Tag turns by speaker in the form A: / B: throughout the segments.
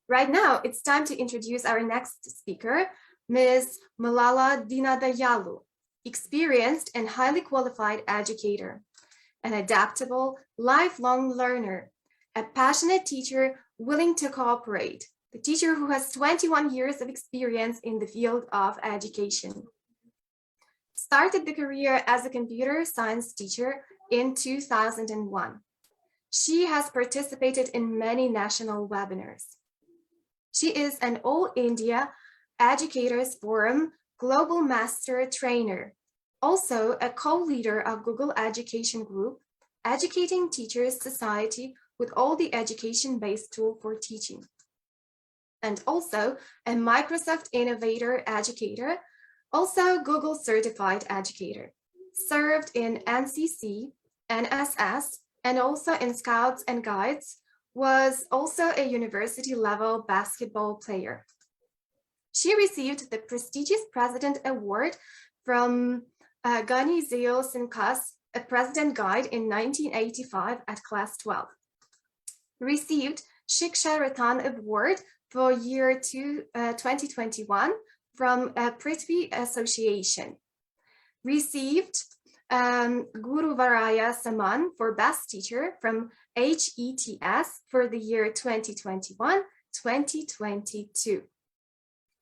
A: Right now, it's time to introduce our next speaker, Ms. Malala Dina Yalu, experienced and highly qualified educator, an adaptable, lifelong learner, a passionate teacher willing to cooperate, the teacher who has 21 years of experience in the field of education. Started the career as a computer science teacher in 2001. She has participated in many national webinars. She is an All India Educators Forum Global Master Trainer, also a co-leader of Google Education Group, Educating Teachers Society with all the education-based tool for teaching, and also a Microsoft Innovator Educator, also Google Certified Educator, served in NCC, NSS, and also in Scouts and Guides, was also a university-level basketball player. She received the prestigious President Award from Gani Zeo Sinkas, a President Guide in 1985 at class 12. Received Shiksha Ratan Award for year 2021 from Prithvi Association. Received Guru Varaya Saman for Best Teacher from HETS for the year 2021-2022.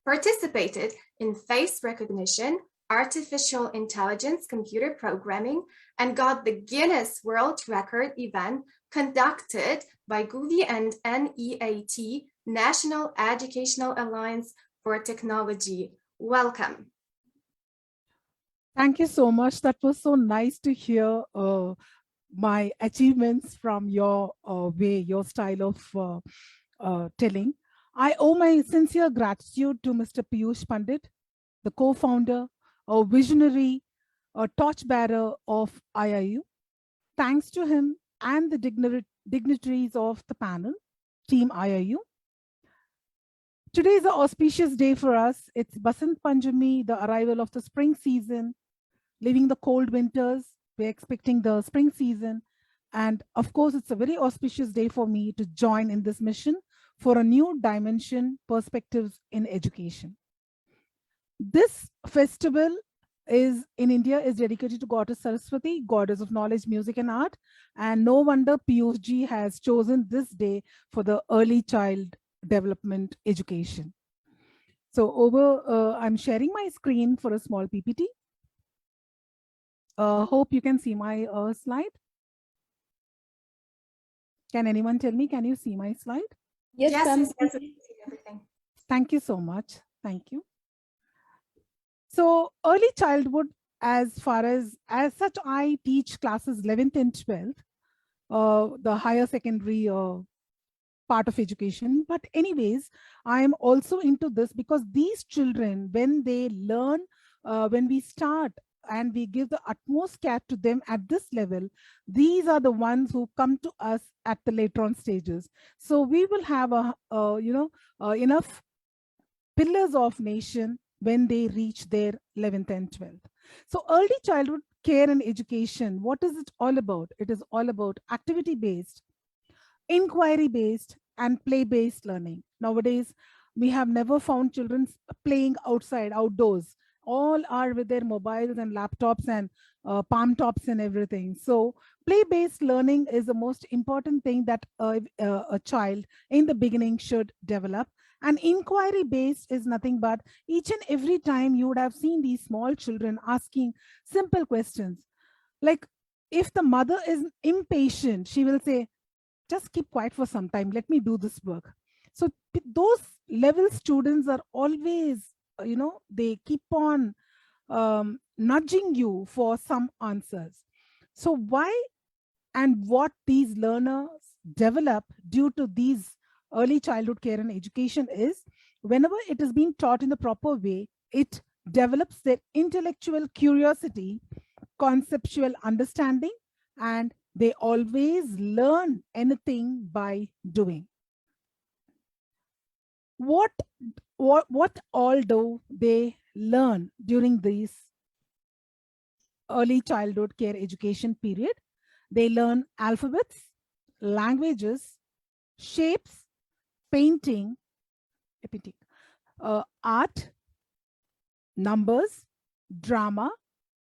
A: Participated in face recognition, artificial intelligence, computer programming, and got the Guinness World Record event conducted by GUVI and NEAT, National Educational Alliance for Technology. Welcome.
B: Thank you so much. That was so nice to hear my achievements from your way, your style of telling. I owe my sincere gratitude to Mr. Piyush Pandit, the co-founder, a visionary, a torchbearer of IIU. Thanks to him and the dignitaries of the panel, Team IIU. Today is an auspicious day for us. It's Basant Panchami, the arrival of the spring season, leaving the cold winters. We're expecting the spring season. And of course, it's a very auspicious day for me to join in this mission for a new dimension, perspectives in education. This festival is in India is dedicated to Goddess Saraswati, goddess of knowledge, music, and art. And no wonder Piyush ji has chosen this day for the early child development education. So I'm sharing my screen for a small PPT. Hope you can see my slide. Can anyone tell me, can you see my slide?
A: Yes, yes, everything.
B: Thank you so much. Thank you. So early childhood, as such, I teach classes 11th and 12th, the higher secondary part of education. But anyways, I am also into this because these children, when they learn, when we start and we give the utmost care to them at this level, these are the ones who come to us at the later on stages. So we will have enough pillars of nation when they reach their 11th and 12th. So early childhood care and education, what is it all about? It is all about activity-based, inquiry-based, and play-based learning. Nowadays, we have never found children playing outside, outdoors. All are with their mobiles and laptops and palm tops and everything. So play-based learning is the most important thing that a child in the beginning should develop. And inquiry-based is nothing but each and every time you would have seen these small children asking simple questions. Like if the mother is impatient, she will say, just keep quiet for some time, let me do this work. So those level students are always, they keep on nudging you for some answers. So why and what these learners develop due to these early childhood care and education is, whenever it is being taught in the proper way, it develops their intellectual curiosity, conceptual understanding, and they always learn anything by doing. What all do they learn during this early childhood care education period? They learn alphabets, languages, shapes, painting, epitic, art, numbers, drama,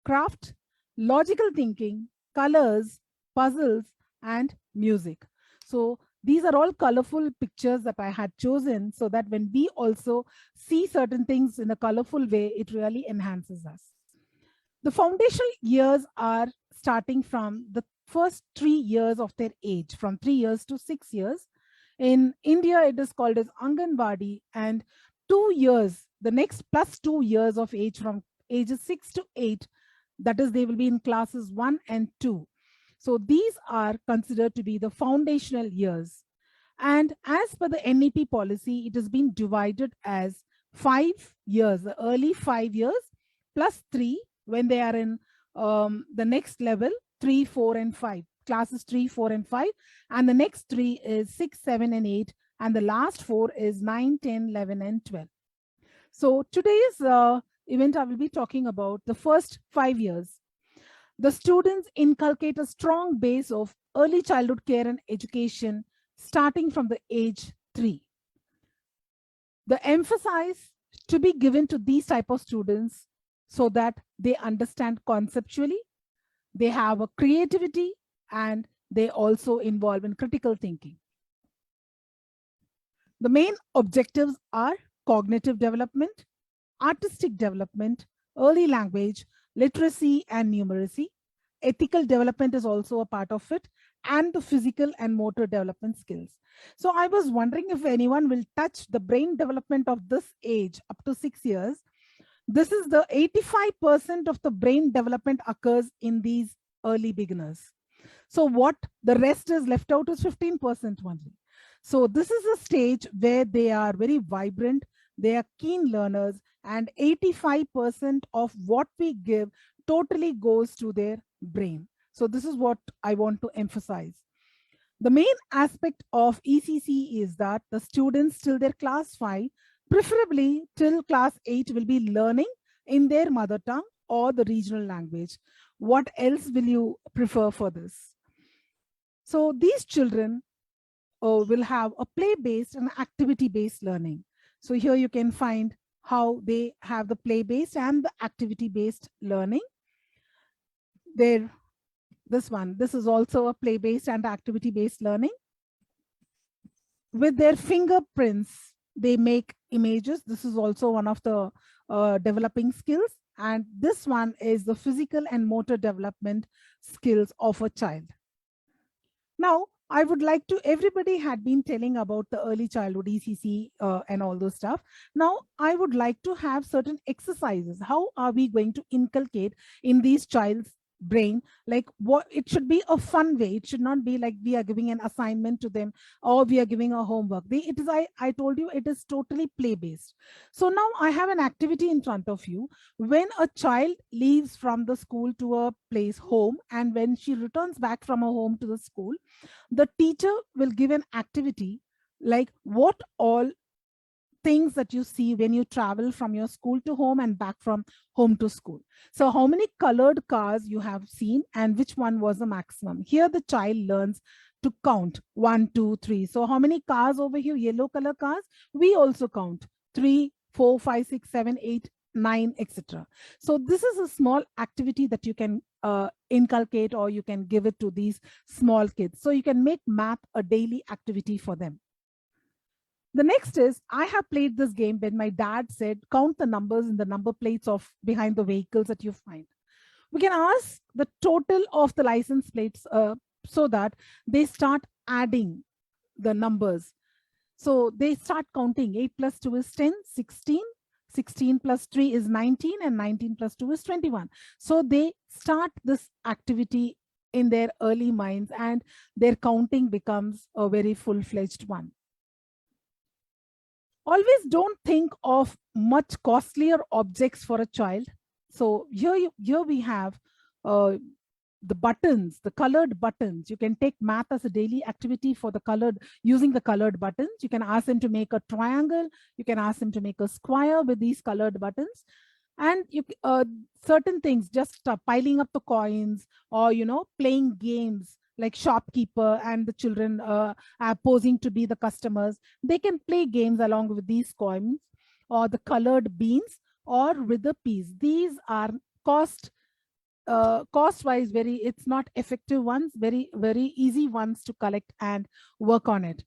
B: craft, logical thinking, colors, puzzles, and music. So these are all colorful pictures that I had chosen so that when we also see certain things in a colorful way, it really enhances us. The foundational years are starting from the first 3 years of their age, from 3 years to 6 years. In India, it is called as Anganwadi, and 2 years, the next plus 2 years of age from ages 6 to 8, that is, they will be in classes 1 and 2. So these are considered to be the foundational years. And as per the NEP policy, it has been divided as 5 years, the early 5 years plus 3 when they are in the next level, 3, 4, and 5, classes 3, 4, and 5. And the next 3 is 6, 7, and 8. And the last 4 is 9, 10, 11, and 12. So today's event, I will be talking about the first 5 years. The students inculcate a strong base of early childhood care and education starting from the age 3. The emphasis to be given to these type of students so that they understand conceptually, they have a creativity, and they also involve in critical thinking. The main objectives are cognitive development, artistic development, early language, literacy and numeracy. Ethical development is also a part of it, and the physical and motor development skills. So I was wondering if anyone will touch the brain development of this age up to 6 years. This is the 85% of the brain development occurs in these early beginners. So what the rest is left out is 15% only. So this is a stage where they are very vibrant, they are keen learners, and 85% of what we give totally goes to their brain. So this is what I want to emphasize. The main aspect of ECC is that the students till their class 5, preferably till class 8, will be learning in their mother tongue or the regional language. What else will you prefer for this? So these children will have a play-based and activity-based learning. So here you can find how they have the play-based and the activity-based learning. This is also a play-based and activity-based learning. With their fingerprints, they make images. This is also one of the developing skills. And this one is the physical and motor development skills of a child. Now, I would like to, everybody had been telling about the early childhood ECC and all those stuff. Now, I would like to have certain exercises. How are we going to inculcate in these child's brain, like what it should be a fun way. It should not be like we are giving an assignment to them or we are giving a homework. I told you it is totally play based. So now I have an activity in front of you. When a child leaves from the school to a place home, and when she returns back from her home to the school, the teacher will give an activity like what all things that you see when you travel from your school to home and back from home to school. So how many colored cars you have seen and which one was the maximum. Here the child learns to count 1, 2, 3. So how many cars over here? Yellow color cars. We also count 3, 4, 5, 6, 7, 8, 9, etc. So this is a small activity that you can inculcate, or you can give it to these small kids. So you can make math a daily activity for them. The next is, I have played this game when my dad said, count the numbers in the number plates of behind the vehicles that you find. We can ask the total of the license plates so that they start adding the numbers. So they start counting. 8 plus 2 is 10, 16. 16 plus 3 is 19, and 19 plus 2 is 21. So they start this activity in their early minds, and their counting becomes a very full-fledged one. Always don't think of much costlier objects for a child. So here we have the buttons, the colored buttons. You can take math as a daily activity for the colored, using the colored buttons. You can ask them to make a triangle. You can ask them to make a square with these colored buttons. And certain things, just piling up the coins, or playing games like shopkeeper and the children are posing to be the customers. They can play games along with these coins, or the colored beans, or with the peas. These are cost wise very, it's not effective ones, very easy ones to collect and work on it.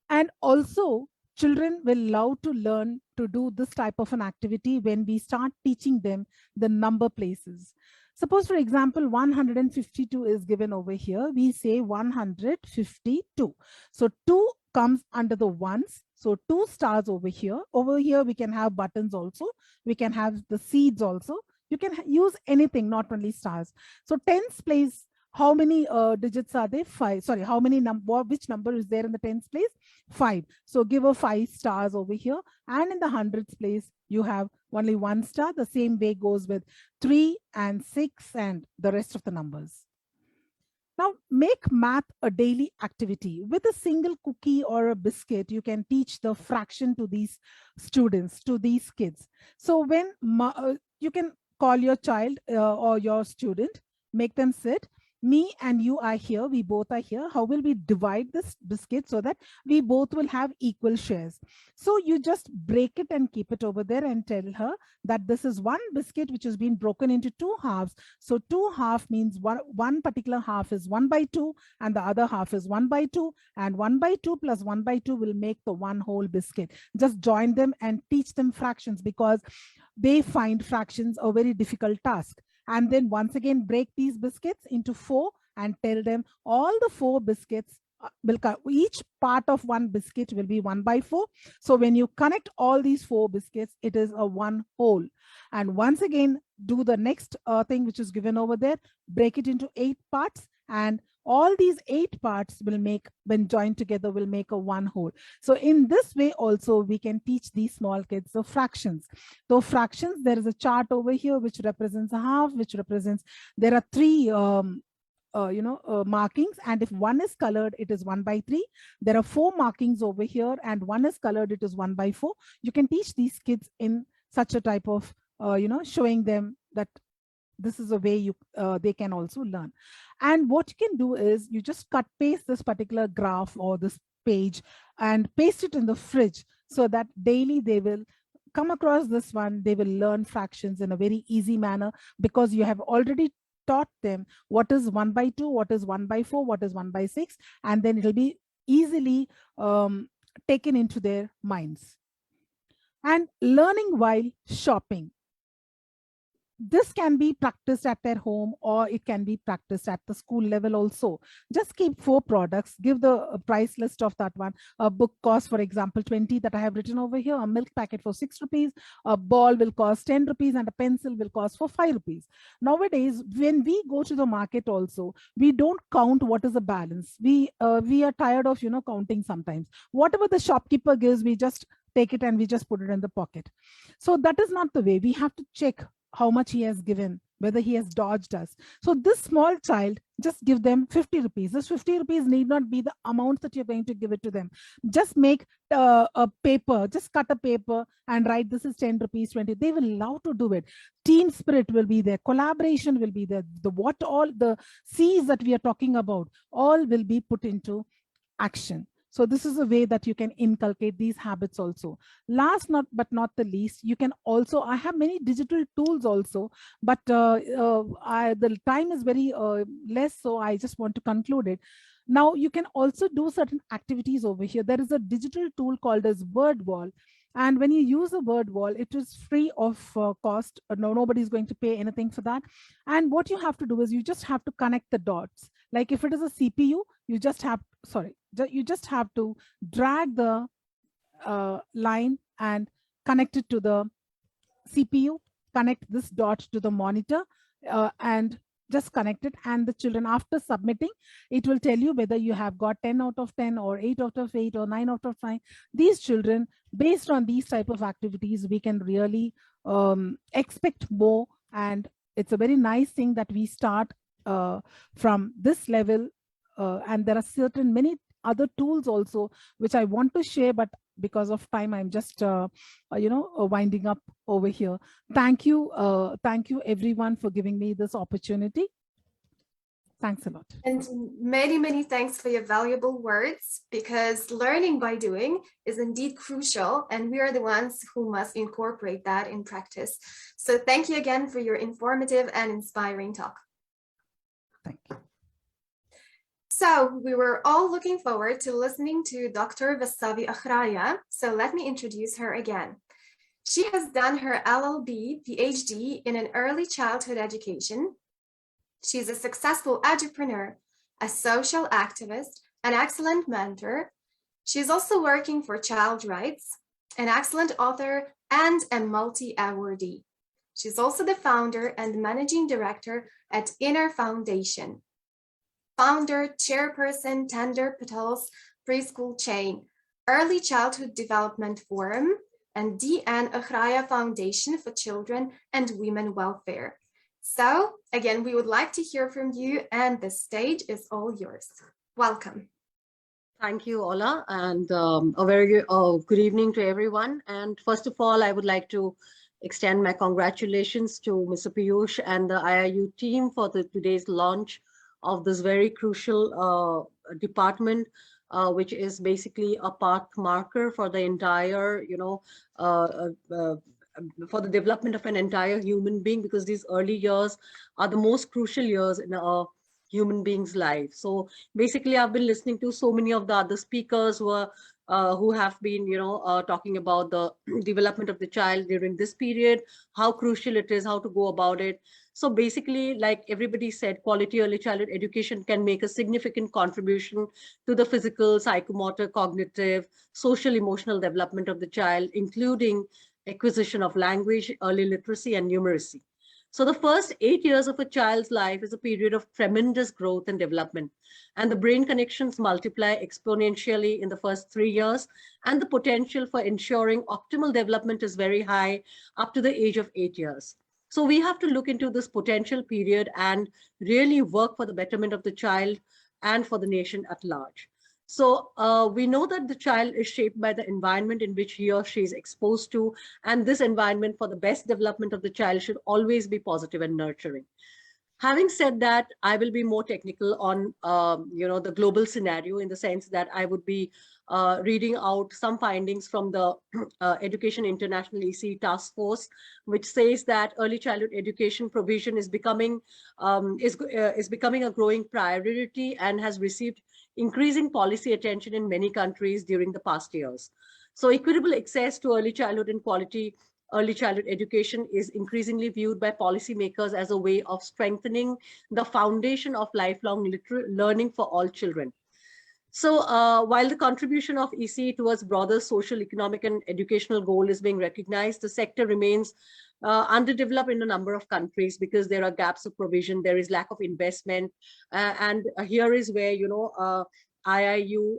B: And also, children will love to learn to do this type of an activity when we start teaching them the number places. Suppose, for example, 152 is given over here. We say 152. So 2 comes under the ones. So 2 stars over here. Over here, we can have buttons also. We can have the seeds also. You can use anything, not only stars. So tens place, how many digits are there? 5. Sorry, how many number, which number is there in the tens place? 5. So give a 5 stars over here. And in the hundreds place, you have only 1 star. The same way goes with 3 and 6 and the rest of the numbers. Now, make math a daily activity. With a single cookie or a biscuit, you can teach the fraction to these students, to these kids. So when you can call your child or your student, make them sit. Me and you are here, we both are here. How will we divide this biscuit so that we both will have equal shares? So you just break it and keep it over there and tell her that this is one biscuit which has been broken into 2 halves. So 2 half means one particular half is 1/2 and the other half is 1/2, and 1/2 plus 1/2 will make the one whole biscuit. Just join them and teach them fractions, because they find fractions a very difficult task. And then once again, break these biscuits into 4 and tell them all the 4 biscuits will come. Each part of one biscuit will be 1/4. So when you connect all these 4 biscuits, it is a one whole. And once again, do the next thing which is given over there, break it into 8 parts, and all these 8 parts will make, when joined together, will make a one whole. So in this way also, we can teach these small kids the fractions. So fractions, there is a chart over here which represents a half, which represents, there are 3 markings, and if one is colored, it is 1/3. There are 4 markings over here, and one is colored, it is 1/4. You can teach these kids in such a type of showing them that this is a way they can also learn. And what you can do is you just cut paste this particular graph or this page and paste it in the fridge, so that daily they will come across this one. They will learn fractions in a very easy manner, because you have already taught them what is 1/2, what is 1/4, what is 1/6, and then it'll be easily taken into their minds. And learning while shopping. This can be practiced at their home, or it can be practiced at the school level also. Just keep 4 products, give the price list of that one. A book cost, for example, 20 that I have written over here, a milk packet for 6 rupees, a ball will cost 10 rupees, and a pencil will cost for 5 rupees. Nowadays, when we go to the market also, we don't count what is the balance. We are tired of counting sometimes. Whatever the shopkeeper gives, we just take it and we just put it in the pocket. So that is not the way. We have to check how much he has given, whether he has dodged us. So this small child, just give them 50 rupees. This 50 rupees need not be the amount that you're going to give it to them. Just make a paper, just cut a paper and write this is 10 rupees, 20. They will love to do it. Team spirit will be there. Collaboration will be there. What all the C's that we are talking about, all will be put into action. So this is a way that you can inculcate these habits also. Last but not the least, you can also, I have many digital tools also, but the time is very less, so I just want to conclude it. Now you can also do certain activities over here. There is a digital tool called as Word Wall. And when you use a word wall, it is free of cost. Nobody's going to pay anything for that. And what you have to do is you just have to connect the dots. Like if it is a CPU, you just have to drag the line and connect it to the CPU, connect this dot to the monitor, and just connect it. And the children, after submitting, it will tell you whether you have got 10 out of 10 or 8 out of 8 or 9 out of 9. These children, based on these type of activities, we can really expect more. And it's a very nice thing that we start from this level. And there are certain many other tools also which I want to share, but because of time, I'm just winding up over here. Thank you everyone for giving me this opportunity. Thanks a lot.
A: And many, many thanks for your valuable words, because learning by doing is indeed crucial, and we are the ones who must incorporate that in practice. So thank you again for your informative and inspiring talk.
B: Thank you.
A: So we were all looking forward to listening to Dr. Vasavi Ochraya. So let me introduce her again. She has done her LLB, PhD in an early childhood education. She's a successful entrepreneur, a social activist, an excellent mentor. She's also working for child rights, an excellent author, and a multi-awardee. She's also the founder and managing director at Inner Foundation, founder, chairperson, Tender Patel's preschool chain, Early Childhood Development Forum, and Dina Ochraya Foundation for Children and Women Welfare. So again, we would like to hear from you, and the stage is all yours. Welcome.
C: Thank you, Ola, and a very good evening to everyone. And first of all, I would like to extend my congratulations to Mr. Piyush and the IIU team for today's launch of this very crucial department, which is basically a path marker for the entire, for the development of an entire human being, because these early years are the most crucial years in a human being's life. So basically, I've been listening to so many of the other speakers who have been, talking about the development of the child during this period, how crucial it is, how to go about it. So basically, like everybody said, quality early childhood education can make a significant contribution to the physical, psychomotor, cognitive, social, emotional development of the child, including acquisition of language, early literacy, and numeracy. So the first 8 years of a child's life is a period of tremendous growth and development. And the brain connections multiply exponentially in the first 3 years. And the potential for ensuring optimal development is very high up to the age of 8 years. So we have to look into this potential period and really work for the betterment of the child and for the nation at large. So we know that the child is shaped by the environment in which he or she is exposed to, and this environment for the best development of the child should always be positive and nurturing. Having said that, I will be more technical on, the global scenario, in the sense that I would be reading out some findings from the Education International EC Task Force, which says that early childhood education provision is becoming a growing priority and has received increasing policy attention in many countries during the past years. So equitable access to early childhood and quality early childhood education is increasingly viewed by policymakers as a way of strengthening the foundation of lifelong learning for all children. So while the contribution of EC towards broader social, economic, and educational goal is being recognized, the sector remains underdeveloped in a number of countries because there are gaps of provision, there is lack of investment, and here is where, IIU,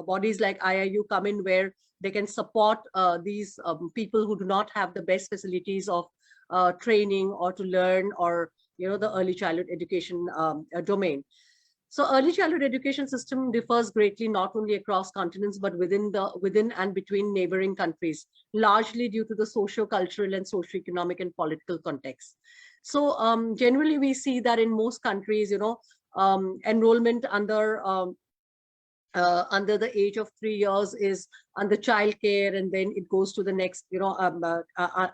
C: bodies like IIU come in, where they can support these people who do not have the best facilities of training or to learn, or the early childhood education domain. So early childhood education system differs greatly, not only across continents, but within and between neighboring countries, largely due to the socio-cultural and socio-economic and political context. So generally we see that in most countries, enrollment under the age of 3 years is under childcare, and then it goes to the next,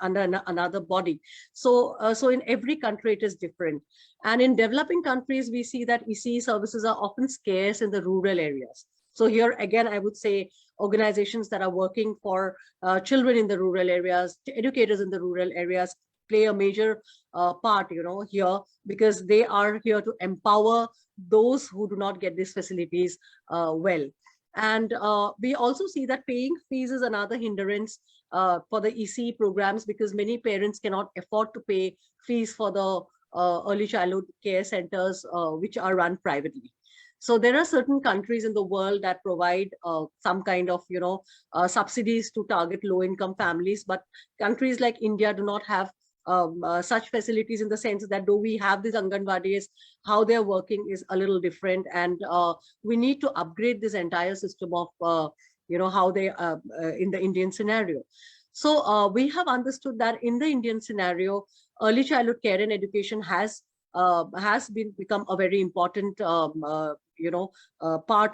C: under another body. So in every country it is different. And in developing countries, we see that ECE services are often scarce in the rural areas. So here again, I would say organizations that are working for children in the rural areas, educators in the rural areas, play a major part, here, because they are here to empower those who do not get these facilities well. And we also see that paying fees is another hindrance for the ECE programs, because many parents cannot afford to pay fees for the early childhood care centers which are run privately. So there are certain countries in the world that provide some kind of, subsidies to target low-income families, but countries like India do not have such facilities, in the sense that though we have these Anganwadis, how they're working is a little different, and we need to upgrade this entire system of, how they in the Indian scenario. So we have understood that in the Indian scenario, early childhood care and education has has become a very important part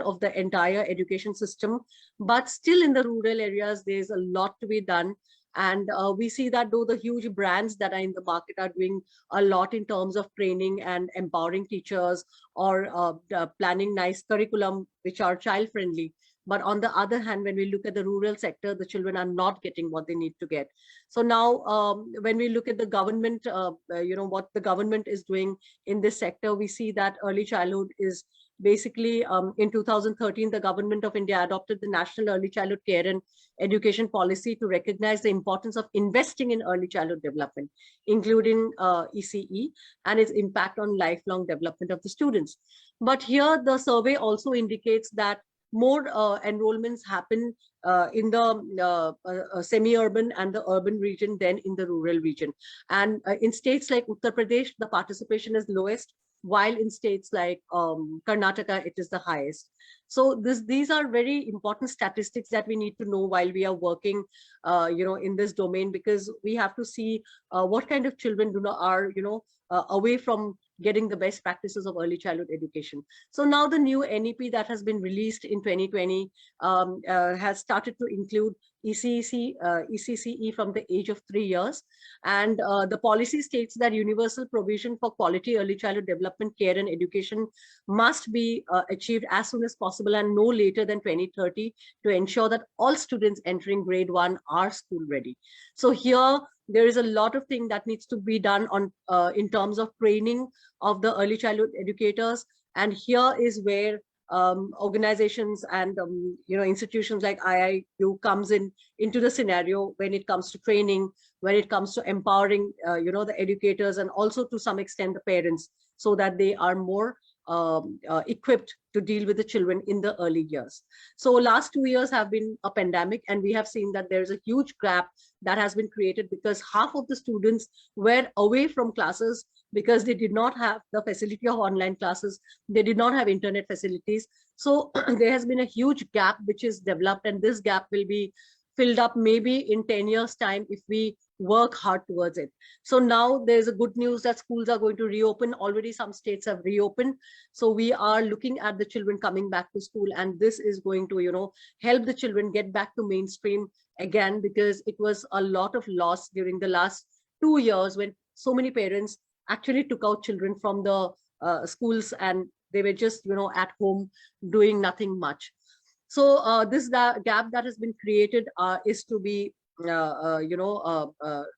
C: of the entire education system. But still in the rural areas, there's a lot to be done. And we see that though the huge brands that are in the market are doing a lot in terms of training and empowering teachers, or planning nice curriculum which are child friendly. But on the other hand, when we look at the rural sector, the children are not getting what they need to get. So now when we look at the government, what the government is doing in this sector, we see that early childhood is basically in 2013, the government of India adopted the National Early Childhood Care and Education Policy to recognize the importance of investing in early childhood development, including ECE, and its impact on lifelong development of the students. But here the survey also indicates that more enrollments happen in the semi-urban and the urban region than in the rural region. And in states like Uttar Pradesh, the participation is lowest, while in states like Karnataka, it is the highest. So these are very important statistics that we need to know while we are working, in this domain, because we have to see what kind of children are, away from getting the best practices of early childhood education. So now the new NEP that has been released in 2020 has started to include ECCE from the age of 3 years. And the policy states that universal provision for quality early childhood development, care and education must be achieved as soon as possible and no later than 2030 to ensure that all students entering grade 1 are school ready. So here, there is a lot of things that needs to be done on in terms of training of the early childhood educators. And here is where organizations and institutions like IIU comes into the scenario when it comes to training, when it comes to empowering the educators, and also to some extent the parents, so that they are more equipped to deal with the children in the early years. So last 2 years have been a pandemic, and we have seen that there is a huge gap that has been created because half of the students were away from classes because they did not have the facility of online classes. They did not have internet facilities. So there has been a huge gap which is developed, and this gap will be filled up maybe in 10 years time if we work hard towards it. So now there's a good news that schools are going to reopen. Already some states have reopened. So we are looking at the children coming back to school, and this is going to, help the children get back to mainstream again, because it was a lot of loss during the last 2 years when so many parents actually took out children from the schools, and they were just, at home doing nothing much. So this gap that has been created is to be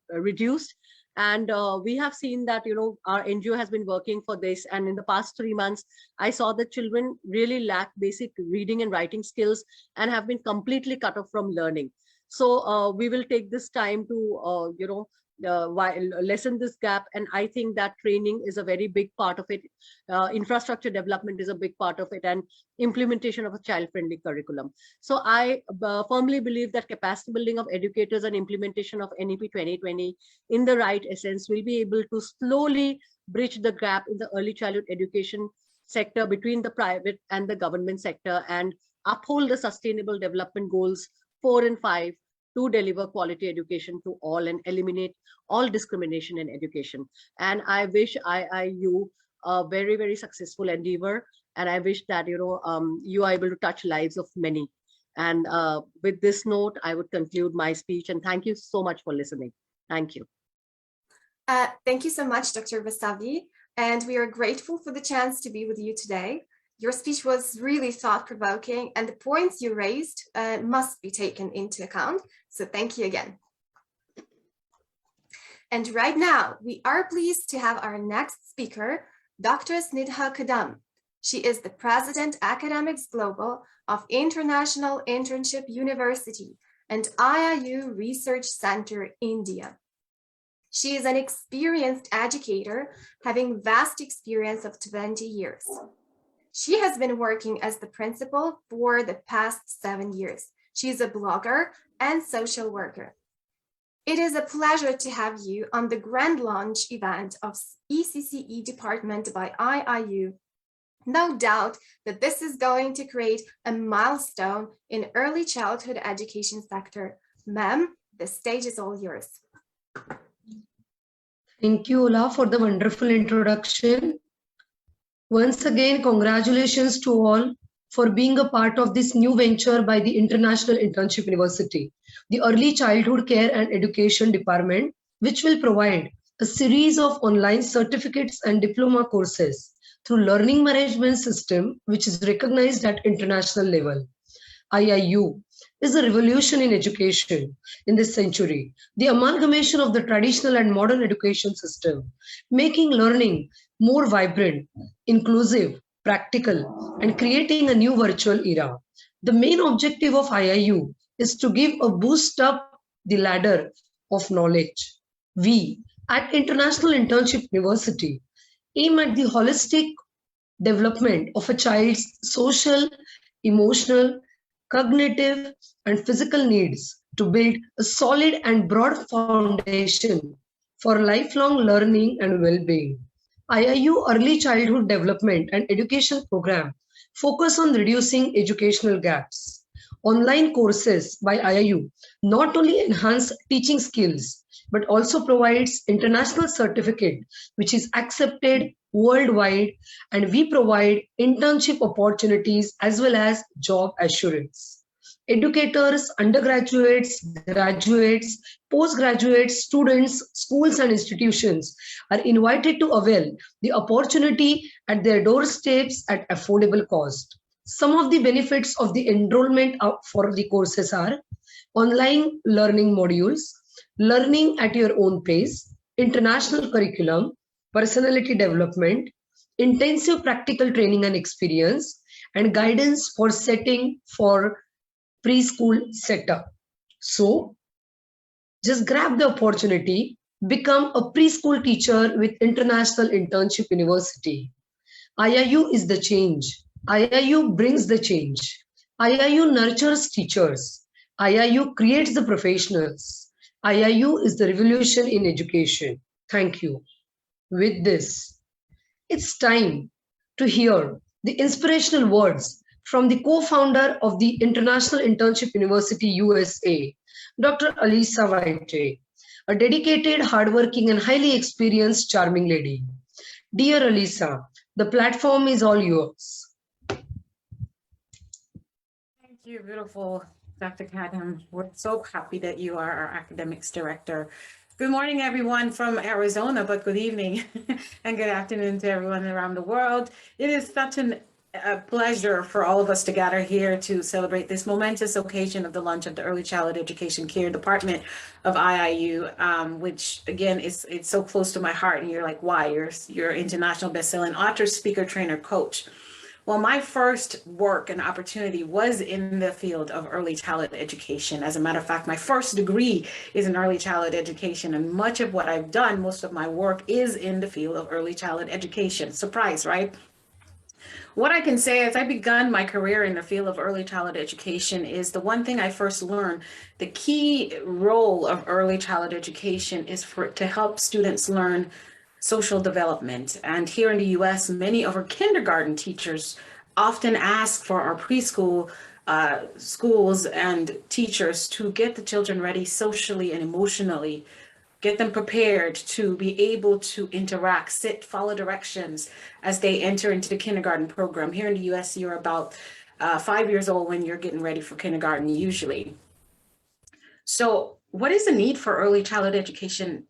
C: reduced. And we have seen that, our NGO has been working for this. And in the past 3 months, I saw that children really lack basic reading and writing skills and have been completely cut off from learning. So we will take this time to, lessen this gap. And I think that training is a very big part of it. Infrastructure development is a big part of it, and implementation of a child-friendly curriculum. So I firmly believe that capacity building of educators and implementation of NEP 2020 in the right essence will be able to slowly bridge the gap in the early childhood education sector between the private and the government sector, and uphold the sustainable development goals 4 and 5 to deliver quality education to all and eliminate all discrimination in education. And I wish IIU a very, very successful endeavor. And I wish that, you are able to touch lives of many. And with this note, I would conclude my speech. And thank you so much for listening. Thank you.
A: Thank you so much, Dr. Vasavi. And we are grateful for the chance to be with you today. Your speech was really thought-provoking, and the points you raised must be taken into account. So thank you again. And right now, we are pleased to have our next speaker, Dr. Snidha Kadam. She is the President Academics Global of International Internship University and IIU Research Center, India. She is an experienced educator, having vast experience of 20 years. She has been working as the principal for the past 7 years. She is a blogger and social worker. It is a pleasure to have you on the grand launch event of ECCE department by IIU. No doubt that this is going to create a milestone in early childhood education sector. Ma'am, the stage is all yours.
D: Thank you, Ola, for the wonderful introduction. Once again, congratulations to all for being a part of this new venture by the International Internship University, the Early Childhood Care and Education Department, which will provide a series of online certificates and diploma courses through learning management system, which is recognized at international level. IIU is a revolution in education in this century, the amalgamation of the traditional and modern education system, making learning more vibrant, inclusive, practical, and creating a new virtual era. The main objective of IIU is to give a boost up the ladder of knowledge. We at International Internship University aim at the holistic development of a child's social, emotional, cognitive, and physical needs to build a solid and broad foundation for lifelong learning and well-being. IIU Early Childhood Development and Education Program focus on reducing educational gaps. Online courses by IIU not only enhance teaching skills, but also provides international certificate, which is accepted worldwide, and we provide internship opportunities as well as job assurance. Educators, undergraduates, graduates, postgraduates, students, schools and institutions are invited to avail the opportunity at their doorsteps at affordable cost. Some of the benefits of the enrollment for the courses are online learning modules, learning at your own pace, international curriculum, personality development, intensive practical training and experience, and guidance for setting for preschool setup. So just grab the opportunity, become a preschool teacher with International Internship University. IIU is the change. IIU brings the change. IIU nurtures teachers. IIU creates the professionals. IIU is the revolution in education. Thank you. With this, it's time to hear the inspirational words from the co-founder of the International Internship University USA, Dr. Alisa White, a dedicated, hardworking, and highly experienced, charming lady. Dear Alisa, the platform is all yours.
E: Thank you, beautiful Dr. Kadam. We're so happy that you are our academics director. Good morning, everyone from Arizona, but good evening and good afternoon to everyone around the world. It is such a pleasure for all of us to gather here to celebrate this momentous occasion of the launch of the Early Childhood Education Care Department of IIU, which again it's so close to my heart. And you're like, why? You're international best-selling author, speaker, trainer, coach. Well, my first work and opportunity was in the field of early childhood education. As a matter of fact, my first degree is in early childhood education, and much of what I've done, most of my work is in the field of early childhood education. Surprise, right? What I can say as I begun my career in the field of early childhood education is the one thing I first learned, the key role of early childhood education is to help students learn social development. And here in the US, many of our kindergarten teachers often ask for our preschool schools and teachers to get the children ready socially and emotionally, get them prepared to be able to interact, sit, follow directions as they enter into the kindergarten program. Here in the US, you're about 5 years old when you're getting ready for kindergarten usually. So what is the need for early childhood education?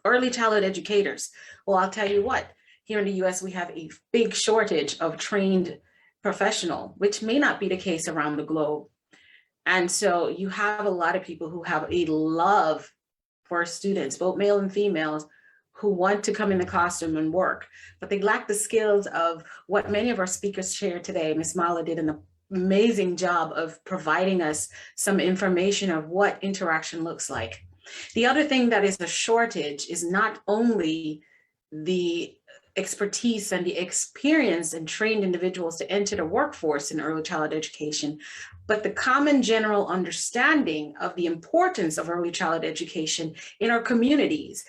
E: Early childhood educators. Well, I'll tell you what, here in the US, we have a big shortage of trained professional, which may not be the case around the globe. And so you have a lot of people who have a love for students, both male and females, who want to come in the classroom and work, but they lack the skills of what many of our speakers shared today. Ms. Malala did an amazing job of providing us some information of what interaction looks like. The other thing that is a shortage is not only the expertise and the experience and trained individuals to enter the workforce in early childhood education, but the common general understanding of the importance of early childhood education in our communities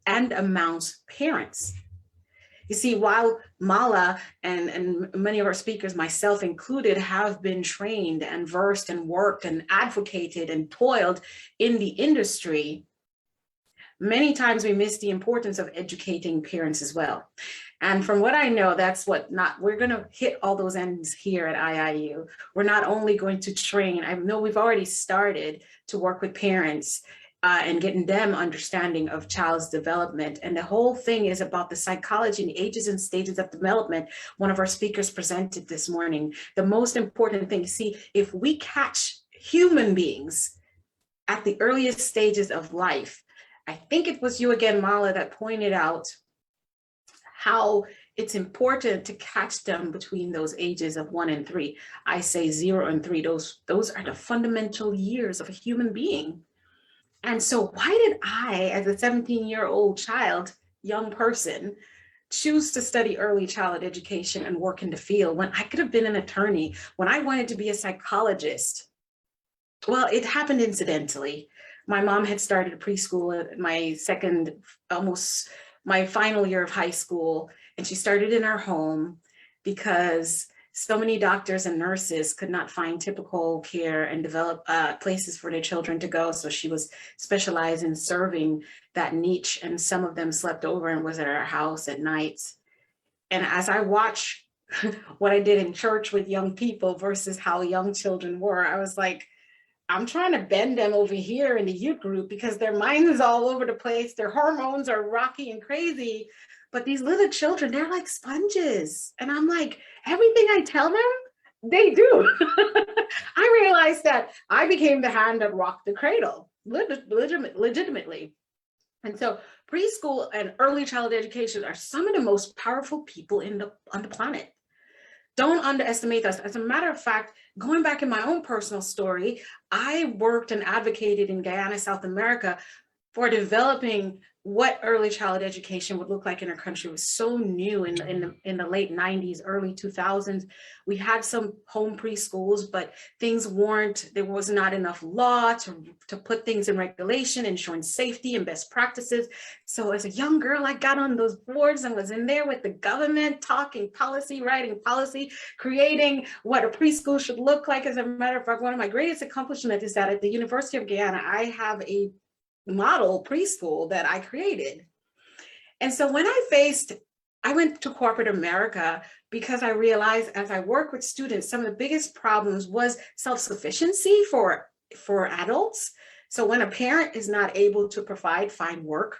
E: and amongst parents. You see, while Mala and many of our speakers, myself included, have been trained and versed and worked and advocated and toiled in the industry, many times we miss the importance of educating parents as well. And from what I know, we're going to hit all those ends here at IIU. We're not only going to train, I know we've already started to work with parents and getting them understanding of child's development. And the whole thing is about the psychology and the ages and stages of development. One of our speakers presented this morning. The most important thing, see, if we catch human beings at the earliest stages of life, I think it was you again, Mala, that pointed out how it's important to catch them between those ages of 1 and 3. I say 0 and 3, those are the fundamental years of a human being. And so why did I, as a 17-year-old child, young person, choose to study early childhood education and work in the field when I could have been an attorney, when I wanted to be a psychologist? Well, it happened incidentally. My mom had started a preschool at my final year of high school, and she started in our home because so many doctors and nurses could not find typical care and develop places for their children to go. So she was specialized in serving that niche, and some of them slept over and was at our house at nights. And as I watch what I did in church with young people versus how young children were, I was like, I'm trying to bend them over here in the youth group because their mind is all over the place. Their hormones are rocky and crazy. But these little children, they're like sponges. And I'm like, everything I tell them, they do. I realized that I became the hand that rocked the cradle, legitimately. And so preschool and early childhood education are some of the most powerful people on the planet. Don't underestimate us. As a matter of fact, going back in my own personal story, I worked and advocated in Guyana, South America, for developing what early childhood education would look like in our country. It was so new in the late 90s, early 2000s. We had some home preschools, but there was not enough law to put things in regulation, ensuring safety and best practices. So as a young girl, I got on those boards and was in there with the government, talking policy, writing policy, creating what a preschool should look like. As a matter of fact, one of my greatest accomplishments is that at the University of Guyana, I have a model preschool that I created. And so when I went to corporate America because I realized as I work with students, some of the biggest problems was self-sufficiency for adults. So when a parent is not able to find work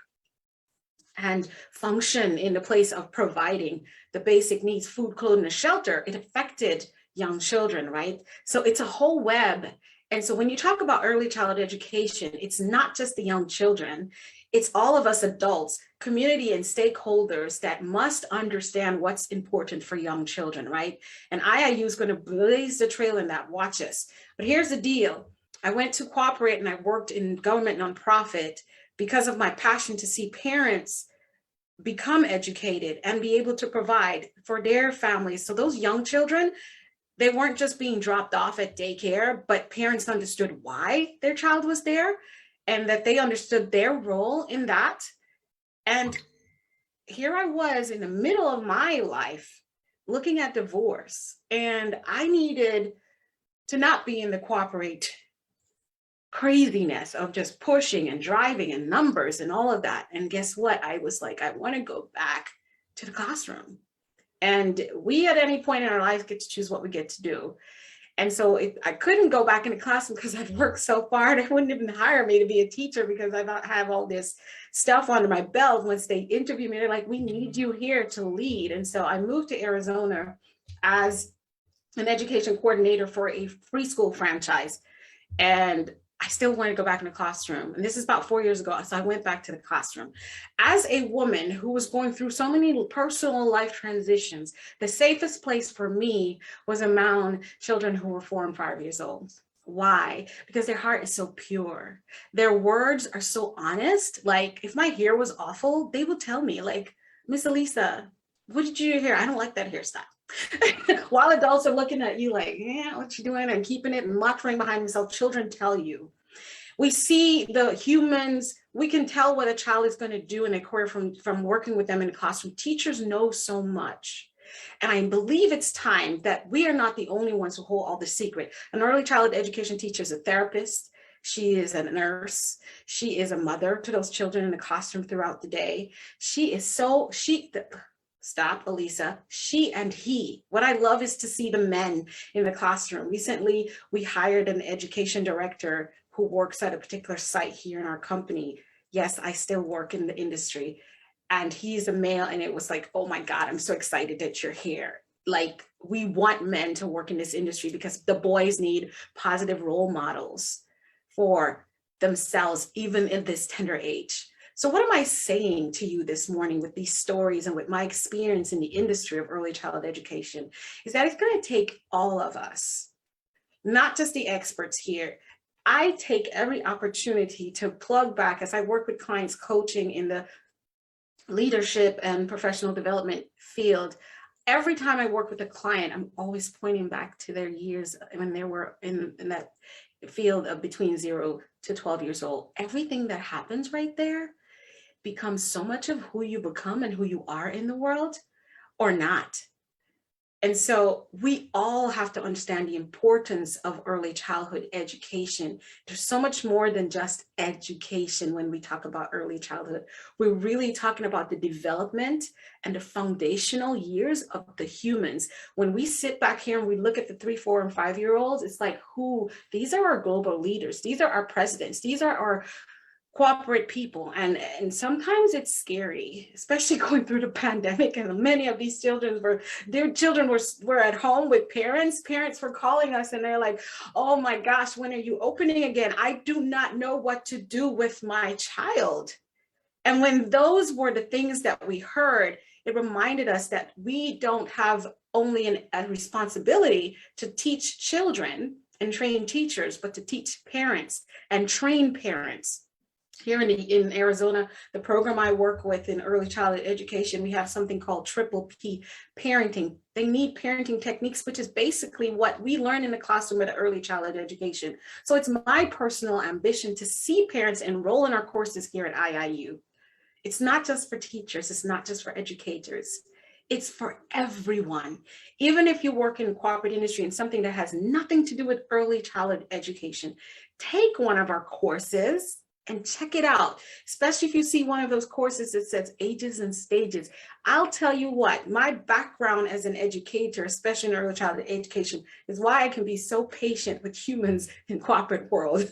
E: and function in the place of providing the basic needs, food, clothing, and shelter, it affected young children, right? So it's a whole web. And so when you talk about early childhood education, it's not just the young children, it's all of us adults, community and stakeholders that must understand what's important for young children, right? And IIU is going to blaze the trail in that, watch us. But here's the deal. I went to cooperate and I worked in government nonprofit because of my passion to see parents become educated and be able to provide for their families. So those young children, they weren't just being dropped off at daycare, but parents understood why their child was there and that they understood their role in that. And here I was in the middle of my life looking at divorce, and I needed to not be in the corporate craziness of just pushing and driving and numbers and all of that. And guess what? I was like, I want to go back to the classroom. And we at any point in our lives get to choose what we get to do. And so I couldn't go back in the classroom because I'd worked so far. They wouldn't even hire me to be a teacher because I don't have all this stuff under my belt. Once they interviewed me, they're like, we need you here to lead. And so I moved to Arizona as an education coordinator for a preschool franchise. And I still want to go back in the classroom. And this is about 4 years ago. So I went back to the classroom. As a woman who was going through so many personal life transitions, the safest place for me was around children who were 4 and 5 years old. Why? Because their heart is so pure. Their words are so honest. Like if my hair was awful, they would tell me like, Miss Elisa, what did you do here? I don't like that hairstyle. While adults are looking at you like, yeah, what you doing, and keeping it and muttering behind themselves, children tell you. We see the humans, we can tell what a child is going to do in a career from working with them in the classroom. Teachers know so much. And I believe it's time that we are not the only ones who hold all the secret. An early childhood education teacher is a therapist. She is a nurse. She is a mother to those children in the classroom throughout the day. Stop, Elisa. She and he. What I love is to see the men in the classroom. Recently, we hired an education director who works at a particular site here in our company. Yes, I still work in the industry. And he's a male, and it was like, oh my God, I'm so excited that you're here. Like, we want men to work in this industry because the boys need positive role models for themselves, even in this tender age. So what am I saying to you this morning with these stories and with my experience in the industry of early childhood education is that it's going to take all of us, not just the experts here. I take every opportunity to plug back as I work with clients coaching in the leadership and professional development field. Every time I work with a client, I'm always pointing back to their years when they were in that field of between 0 to 12 years old. Everything that happens right there becomes so much of who you become and who you are in the world or not. And so we all have to understand the importance of early childhood education. There's so much more than just education when we talk about early childhood. We're really talking about the development and the foundational years of the humans. When we sit back here and we look at the 3, 4, and 5-year-olds, it's like, these are our global leaders. These are our presidents. These are our corporate people, and sometimes it's scary, especially going through the pandemic, and many of these children were at home with parents were calling us and they're like, oh my gosh, when are you opening again? I do not know what to do with my child. And when those were the things that we heard, it reminded us that we don't have only a responsibility to teach children and train teachers, but to teach parents and train parents. Here in Arizona, the program I work with in early childhood education, we have something called Triple P parenting. They need parenting techniques, which is basically what we learn in the classroom at early childhood education. So it's my personal ambition to see parents enroll in our courses here at IIU. It's not just for teachers, it's not just for educators. It's for everyone. Even if you work in corporate industry and something that has nothing to do with early childhood education, take one of our courses and check it out, especially if you see one of those courses that says ages and stages. I'll tell you what, my background as an educator, especially in early childhood education, is why I can be so patient with humans in corporate world.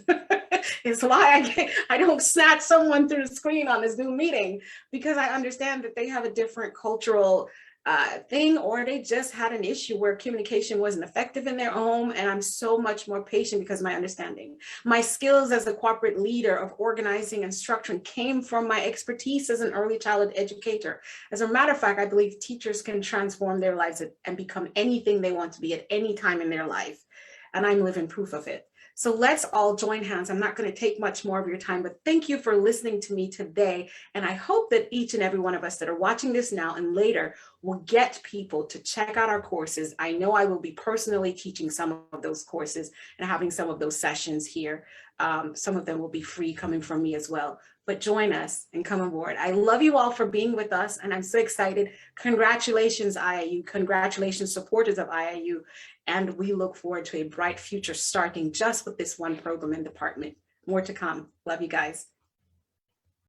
E: It's why I don't snatch someone through the screen on this Zoom meeting, because I understand that they have a different cultural thing, or they just had an issue where communication wasn't effective in their home. And I'm so much more patient because of my understanding. My skills as a corporate leader of organizing and structuring came from my expertise as an early childhood educator. As a matter of fact, I believe teachers can transform their lives and become anything they want to be at any time in their life. And I'm living proof of it. So let's all join hands. I'm not going to take much more of your time, but thank you for listening to me today. And I hope that each and every one of us that are watching this now and later will get people to check out our courses. I know I will be personally teaching some of those courses and having some of those sessions here. Some of them will be free coming from me as well. But join us and come aboard. I love you all for being with us, and I'm so excited. Congratulations, IIU. Congratulations, supporters of IIU. And we look forward to a bright future starting just with this one program and department. More to come. Love you guys.